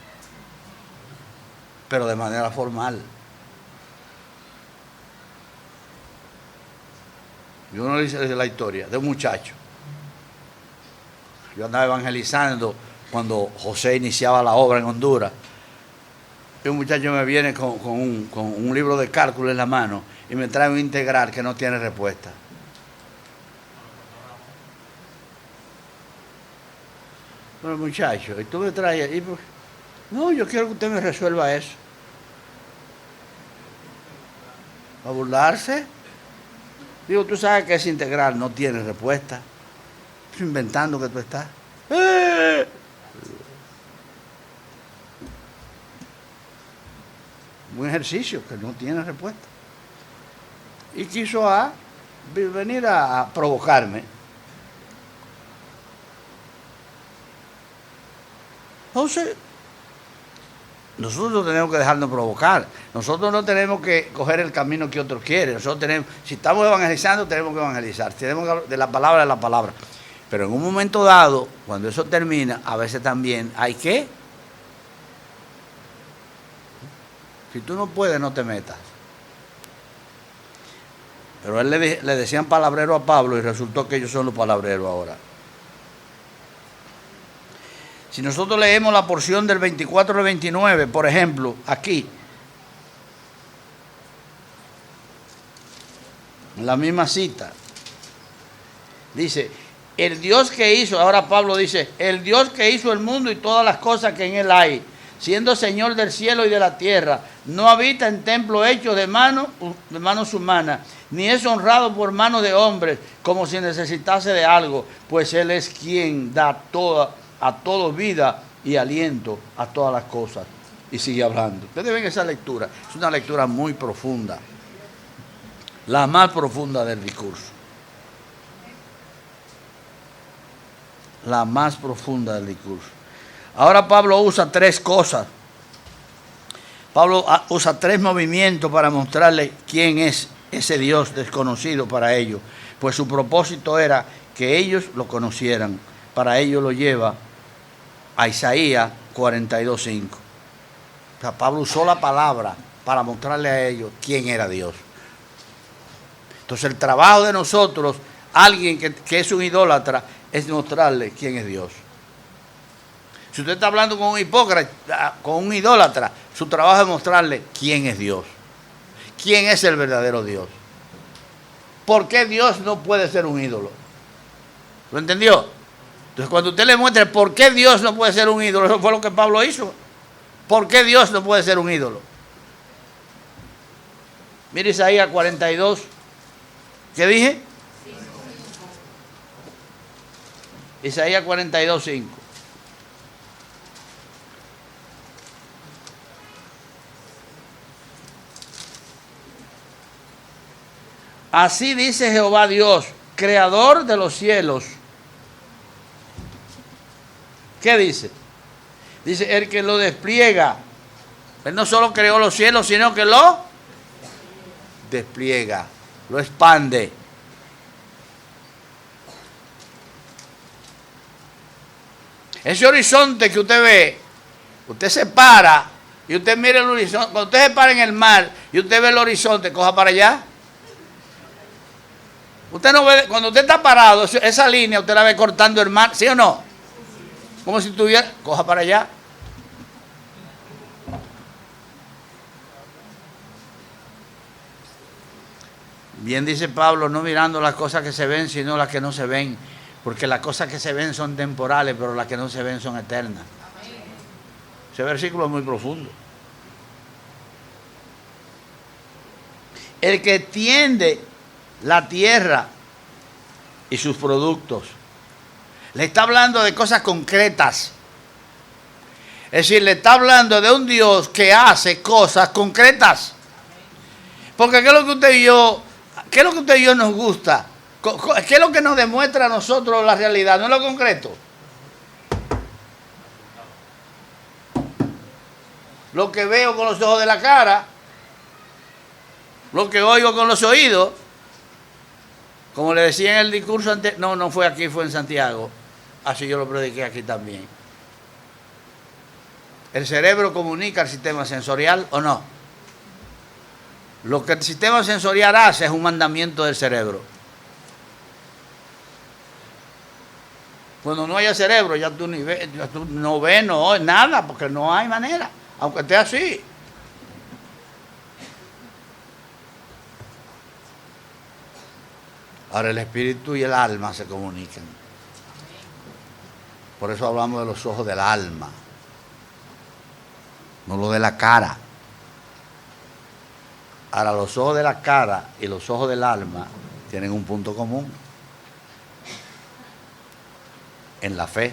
S1: pero de manera formal. Yo no dice la historia de un muchacho. Yo andaba evangelizando cuando José iniciaba la obra en Honduras. Y un muchacho me viene con un libro de cálculo en la mano y me trae un integral que no tiene respuesta. Pero muchacho, y tú me traes, no, yo quiero que usted me resuelva eso. ¿A burlarse? Digo, tú sabes que ese integral no tiene respuesta. Estoy inventando que tú estás. Un ejercicio que no tiene respuesta. Y quiso venir a provocarme. Entonces, nosotros tenemos que dejarnos provocar. Nosotros no tenemos que coger el camino que otros quieren. Nosotros tenemos, si estamos evangelizando, tenemos que evangelizar. Tenemos que de la palabra a la palabra. Pero en un momento dado, cuando eso termina, a veces también hay que. Si tú no puedes, no te metas. Pero él le decían palabrero a Pablo y resultó que ellos son los palabreros ahora. Si nosotros leemos la porción del 24 al 29, por ejemplo, aquí, en la misma cita, dice, el Dios que hizo, ahora Pablo dice, el Dios que hizo el mundo y todas las cosas que en él hay, siendo Señor del cielo y de la tierra, no habita en templo hecho de manos humanas, ni es honrado por manos de hombres, como si necesitase de algo, pues Él es quien da a todo vida y aliento a todas las cosas. Y sigue hablando. Ustedes ven esa lectura, es una lectura muy profunda, la más profunda del discurso. La más profunda del discurso. Ahora Pablo usa tres cosas. Pablo usa tres movimientos para mostrarle quién es ese Dios desconocido para ellos. Pues su propósito era que ellos lo conocieran. Para ello lo lleva a Isaías 42:5. O sea, Pablo usó la palabra para mostrarle a ellos quién era Dios. Entonces el trabajo de nosotros, alguien que es un idólatra, es mostrarle quién es Dios. Si usted está hablando con un hipócrita, con un idólatra, su trabajo es mostrarle quién es Dios. ¿Quién es el verdadero Dios? ¿Por qué Dios no puede ser un ídolo? ¿Lo entendió? Entonces cuando usted le muestre por qué Dios no puede ser un ídolo, eso fue lo que Pablo hizo. ¿Por qué Dios no puede ser un ídolo? Mire Isaías 42. ¿Qué dije? Isaías 42:5. Así dice Jehová Dios, creador de los cielos. ¿Qué dice? Dice, el que lo despliega. Él no solo creó los cielos, sino que lo despliega, lo expande. Ese horizonte que usted ve, usted se para y usted mira el horizonte. Cuando usted se para en el mar y usted ve el horizonte, coja para allá. Usted no ve, cuando usted está parado, esa línea usted la ve cortando el mar, ¿sí o no? Como si tuviera, coja para allá. Bien dice Pablo, no mirando las cosas que se ven, sino las que no se ven. Porque las cosas que se ven son temporales, pero las que no se ven son eternas. Ese versículo es muy profundo. El que tiende la tierra y sus productos. Le está hablando de cosas concretas. Es decir, le está hablando de un Dios que hace cosas concretas. Porque ¿qué es lo que usted y yo, qué es lo que usted y yo nos gusta? ¿Qué es lo que nos demuestra a nosotros la realidad? ¿No es lo concreto? Lo que veo con los ojos de la cara, lo que oigo con los oídos, como le decía en el discurso antes, no fue aquí, fue en Santiago, así yo lo prediqué aquí también. ¿El cerebro comunica al sistema sensorial o no? Lo que el sistema sensorial hace es un mandamiento del cerebro. Cuando no haya cerebro, ya tú, ya tú no ves, no oyes nada, porque no hay manera, aunque esté así. Ahora el espíritu y el alma se comunican. Por eso hablamos de los ojos del alma, no lo de la cara. Ahora los ojos de la cara y los ojos del alma tienen un punto común. En la fe.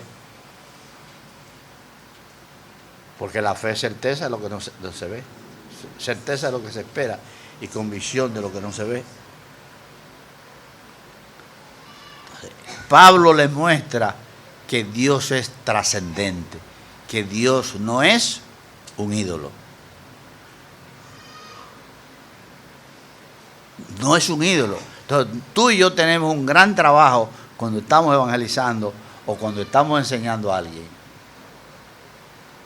S1: Porque la fe es certeza de lo que no se ve. Certeza de lo que se espera y convicción de lo que no se ve. Pablo le muestra que Dios es trascendente, que Dios no es un ídolo. No es un ídolo. Entonces, tú y yo tenemos un gran trabajo cuando estamos evangelizando o cuando estamos enseñando a alguien.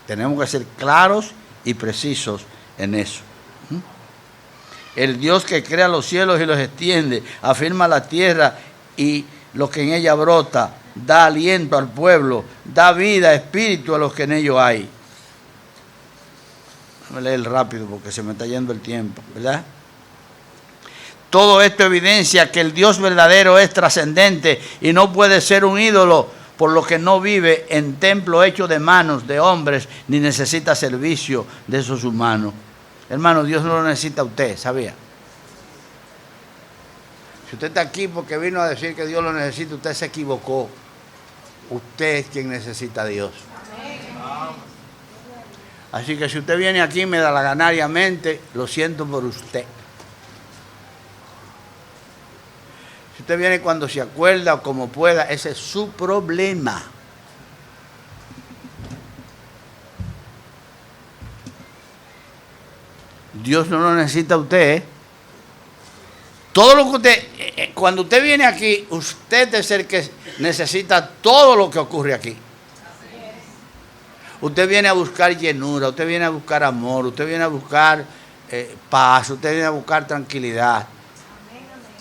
S1: Tenemos que ser claros y precisos en eso. El Dios que crea los cielos y los extiende, afirma la tierra y lo que en ella brota, da aliento al pueblo, da vida, espíritu a los que en ellos hay. Voy a leer rápido porque se me está yendo el tiempo, ¿verdad? Todo esto evidencia que el Dios verdadero es trascendente y no puede ser un ídolo, por lo que no vive en templo hecho de manos de hombres, ni necesita servicio de esos humanos. Hermano, Dios no lo necesita a usted, ¿sabía? Si usted está aquí porque vino a decir que Dios lo necesita, usted se equivocó. Usted es quien necesita a Dios. Así que si usted viene aquí medalaganariamente, lo siento por usted. Si usted viene cuando se acuerda o como pueda, ese es su problema. Dios no lo necesita a usted. Todo lo que usted, cuando usted viene aquí, usted es el que necesita todo lo que ocurre aquí. Usted viene a buscar llenura, usted viene a buscar amor, usted viene a buscar paz, usted viene a buscar tranquilidad.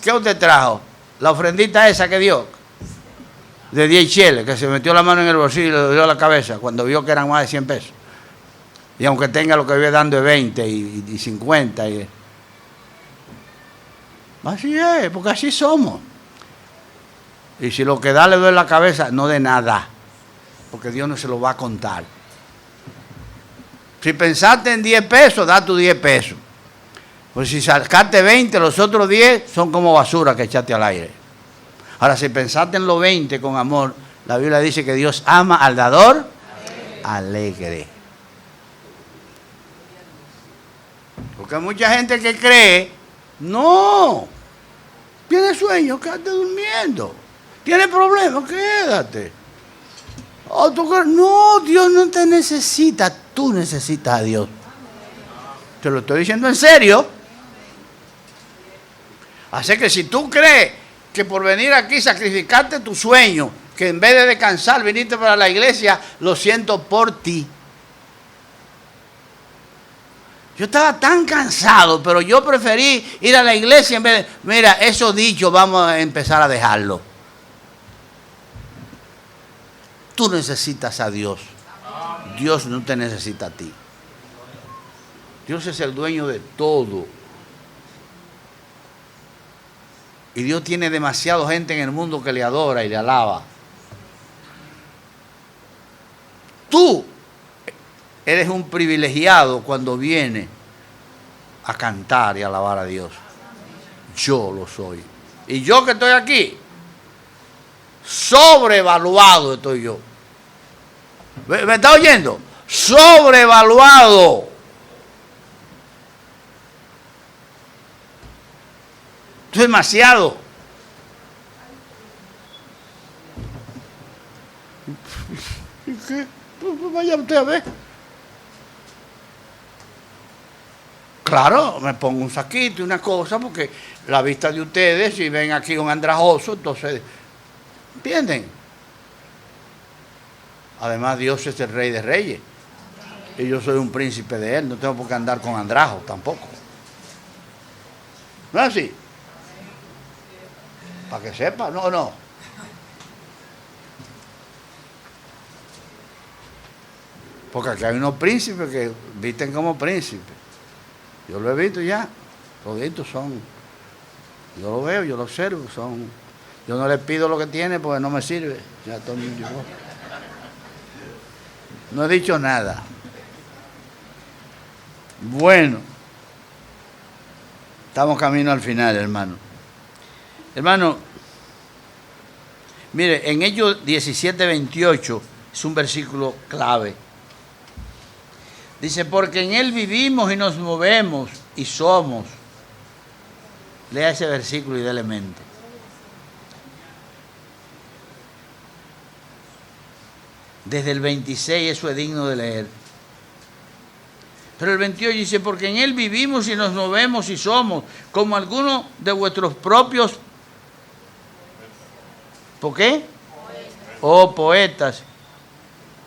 S1: ¿Qué usted trajo? La ofrendita esa que dio, de 10 cheles, que se metió la mano en el bolsillo y le dio la cabeza cuando vio que eran más de 100 pesos. Y aunque tenga lo que viene dando de 20 y 50. Así es, porque así somos. Y si lo que da le duele la cabeza, no de nada, porque Dios no se lo va a contar. Si pensaste en 10 pesos, da tus 10 pesos. Pues si sacaste 20, los otros 10 son como basura que echaste al aire. Ahora, si pensaste en los 20 con amor, la Biblia dice que Dios ama al dador alegre. Porque hay mucha gente que cree, no, ¿Tienes sueño? Quédate durmiendo. ¿Tienes problemas? Quédate. No, Dios no te necesita. Tú necesitas a Dios. Te lo estoy diciendo en serio. Así que si tú crees que por venir aquí sacrificaste tu sueño, que en vez de descansar viniste para la iglesia, lo siento por ti. Yo estaba tan cansado, pero yo preferí ir a la iglesia en vez de... Mira, eso dicho, vamos a empezar a dejarlo. Tú necesitas a Dios. Dios no te necesita a ti. Dios es el dueño de todo. Y Dios tiene demasiada gente en el mundo que le adora y le alaba. Tú eres un privilegiado cuando vienes a cantar y a alabar a Dios. Yo lo soy. Y yo que estoy aquí, sobrevaluado estoy yo. ¿Me está oyendo? Sobrevaluado. Esto es demasiado. ¿Y qué? Pues vaya usted a ver. Claro, me pongo un saquito y una cosa, porque la vista de ustedes, si ven aquí un andrajoso, entonces, ¿entienden? Además, Dios es el Rey de Reyes. Y yo soy un príncipe de Él, no tengo por qué andar con andrajos tampoco. ¿No es así? Para que sepa, no. Porque aquí hay unos príncipes que visten como príncipes. Yo lo he visto ya. Toditos son. Yo lo veo, yo lo observo. Yo no les pido lo que tiene porque no me sirve. Ya todo el mundo llegó. No he dicho nada. Bueno. Estamos camino al final, hermano. Hermano, mire, en Hechos 17:28 es un versículo clave. Dice, porque en Él vivimos y nos movemos y somos. Lea ese versículo y déle mente. Desde el 26 eso es digno de leer. Pero el 28 dice, porque en Él vivimos y nos movemos y somos, como algunos de vuestros propios... ¿Por qué? Poetas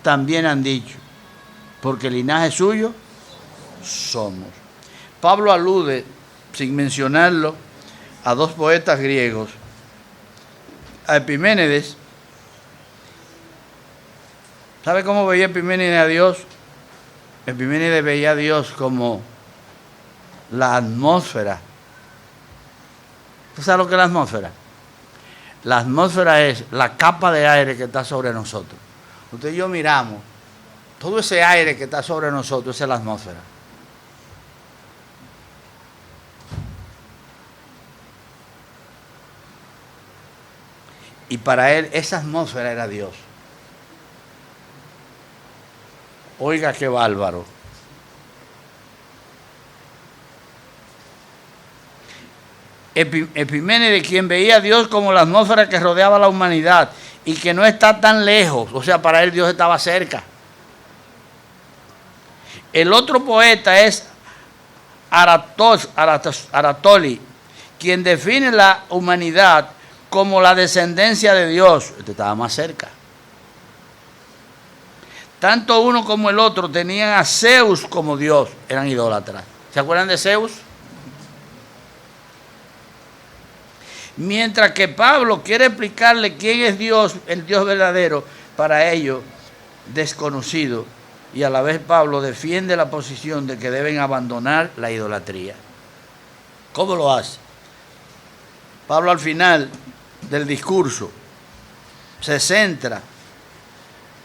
S1: también han dicho, porque el linaje suyo somos. Pablo alude, sin mencionarlo, a dos poetas griegos, a Epiménides. ¿Sabe cómo veía Epiménides a Dios? Epiménides veía a Dios como la atmósfera. ¿Usted sabe lo que es la atmósfera? La atmósfera es la capa de aire que está sobre nosotros. Usted y yo miramos, todo ese aire que está sobre nosotros, esa es la atmósfera. Y para él esa atmósfera era Dios. Oiga qué bárbaro. Epiménides, quien veía a Dios como la atmósfera que rodeaba a la humanidad y que no está tan lejos, o sea, para él Dios estaba cerca. El otro poeta es Aratoli, quien define la humanidad como la descendencia de Dios. Este estaba más cerca. Tanto uno como el otro tenían a Zeus como Dios, eran idólatras. ¿Se acuerdan de Zeus? Mientras que Pablo quiere explicarle quién es Dios, el Dios verdadero, para ellos desconocido. Y a la vez Pablo defiende la posición de que deben abandonar la idolatría. ¿Cómo lo hace? Pablo al final del discurso se centra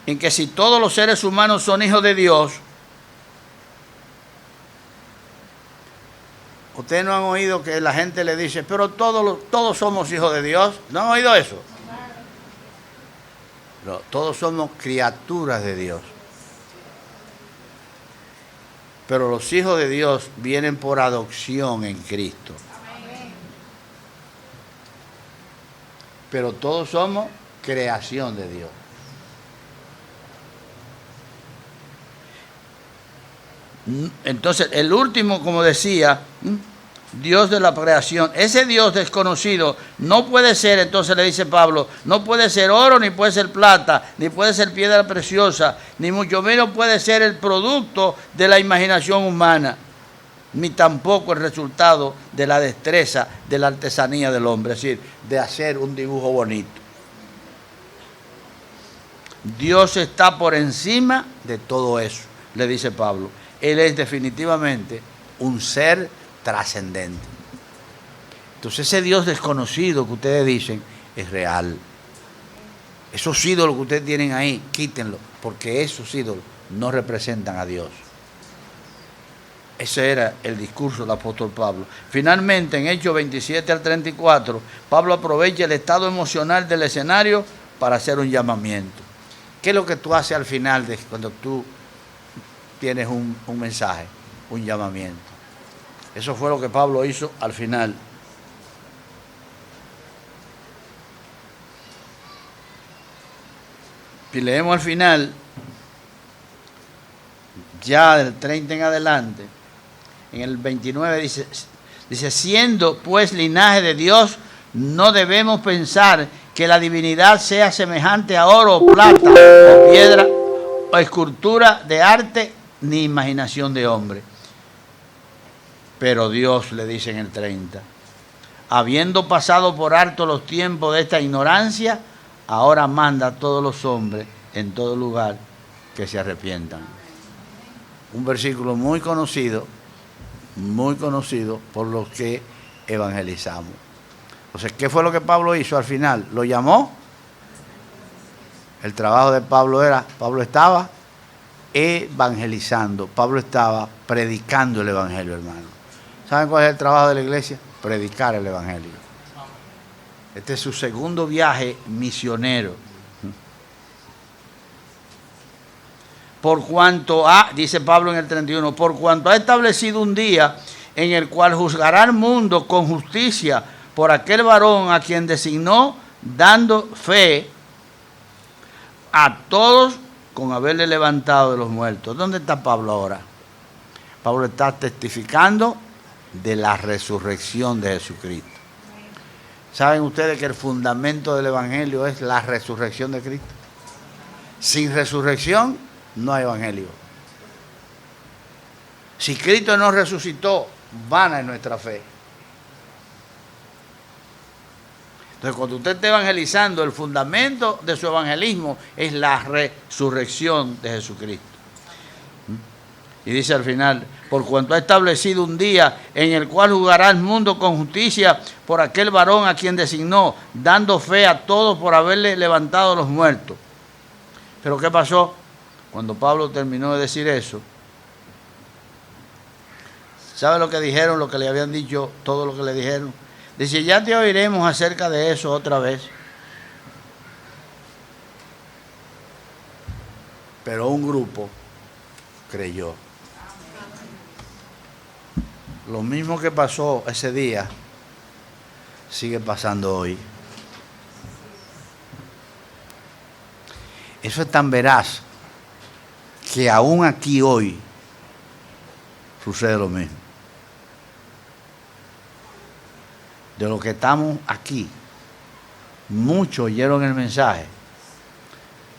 S1: en que si todos los seres humanos son hijos de Dios, ustedes no han oído que la gente le dice, pero todos somos hijos de Dios. ¿No han oído eso? Pero todos somos criaturas de Dios. Pero los hijos de Dios vienen por adopción en Cristo. pero todos somos creación de Dios. Entonces, el último, como decía, Dios de la creación, ese Dios desconocido no puede ser, entonces le dice Pablo, no puede ser oro, ni puede ser plata, ni puede ser piedra preciosa, ni mucho menos puede ser el producto de la imaginación humana, ni tampoco el resultado de la destreza, de la artesanía del hombre, es decir, de hacer un dibujo bonito. Dios está por encima de todo eso, le dice Pablo. Él es definitivamente un ser trascendente. Entonces ese Dios desconocido que ustedes dicen es real. Esos ídolos que ustedes tienen ahí, quítenlos, porque esos ídolos no representan a Dios. Ese era el discurso del apóstol Pablo. Finalmente, en Hechos 27 al 34, Pablo aprovecha el estado emocional del escenario para hacer un llamamiento. ¿Qué es lo que tú haces al final de cuando tú tienes un mensaje, un llamamiento? Eso fue lo que Pablo hizo al final. Y leemos al final, ya del 30 en adelante, en el 29 dice, siendo pues linaje de Dios, no debemos pensar que la divinidad sea semejante a oro o plata, o piedra, o escultura de arte, ni imaginación de hombre. Pero Dios, le dice en el 30, habiendo pasado por alto los tiempos de esta ignorancia, ahora manda a todos los hombres en todo lugar que se arrepientan. Un versículo muy conocido por los que evangelizamos. O sea, ¿qué fue lo que Pablo hizo al final? ¿Lo llamó? El trabajo de Pablo estaba evangelizando. Pablo estaba predicando el evangelio, hermano. ¿Saben cuál es el trabajo de la iglesia? Predicar el evangelio. Este es su segundo viaje misionero. Por cuanto dice Pablo en el 31, por cuanto ha establecido un día en el cual juzgará al mundo con justicia por aquel varón a quien designó, dando fe a todos con haberle levantado de los muertos. ¿Dónde está Pablo ahora? Pablo está testificando de la resurrección de Jesucristo. ¿Saben ustedes que el fundamento del evangelio es la resurrección de Cristo? Sin resurrección no hay evangelio. Si Cristo no resucitó, vana es nuestra fe. Entonces, cuando usted está evangelizando, el fundamento de su evangelismo es la resurrección de Jesucristo. Y dice al final, por cuanto ha establecido un día en el cual juzgará al mundo con justicia por aquel varón a quien designó, dando fe a todos por haberle levantado los muertos. Pero ¿qué pasó? Cuando Pablo terminó de decir eso, ¿sabe lo que dijeron, lo que le habían dicho, todo lo que le dijeron? Dice, ya te oiremos acerca de eso otra vez. Pero un grupo creyó. Lo mismo que pasó ese día, sigue pasando hoy. Eso es tan veraz que aún aquí hoy sucede lo mismo. De los que estamos aquí, muchos oyeron el mensaje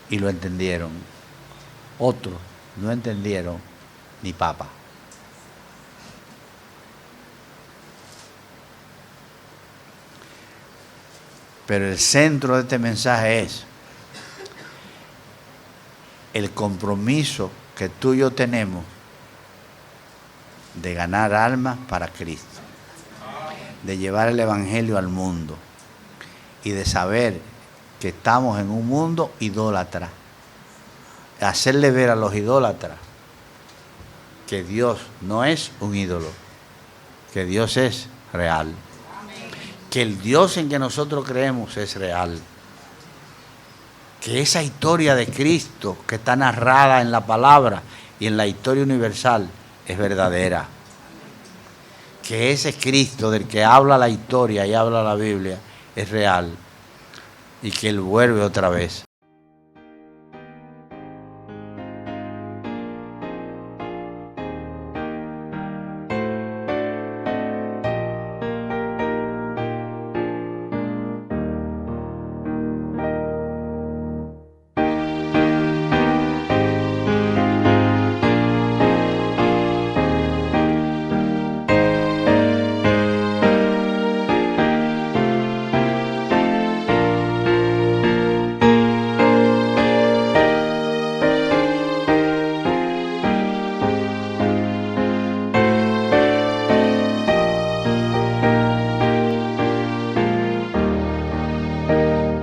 S1: y lo entendieron. Otros no entendieron ni papa. Pero el centro de este mensaje es el compromiso que tú y yo tenemos de ganar almas para Cristo, de llevar el evangelio al mundo y de saber que estamos en un mundo idólatra. Hacerle ver a los idólatras que Dios no es un ídolo, que Dios es real, que el Dios en que nosotros creemos es real, que esa historia de Cristo que está narrada en la palabra y en la historia universal es verdadera, que ese Cristo del que habla la historia y habla la Biblia es real.
S2: y que Él vuelve otra vez.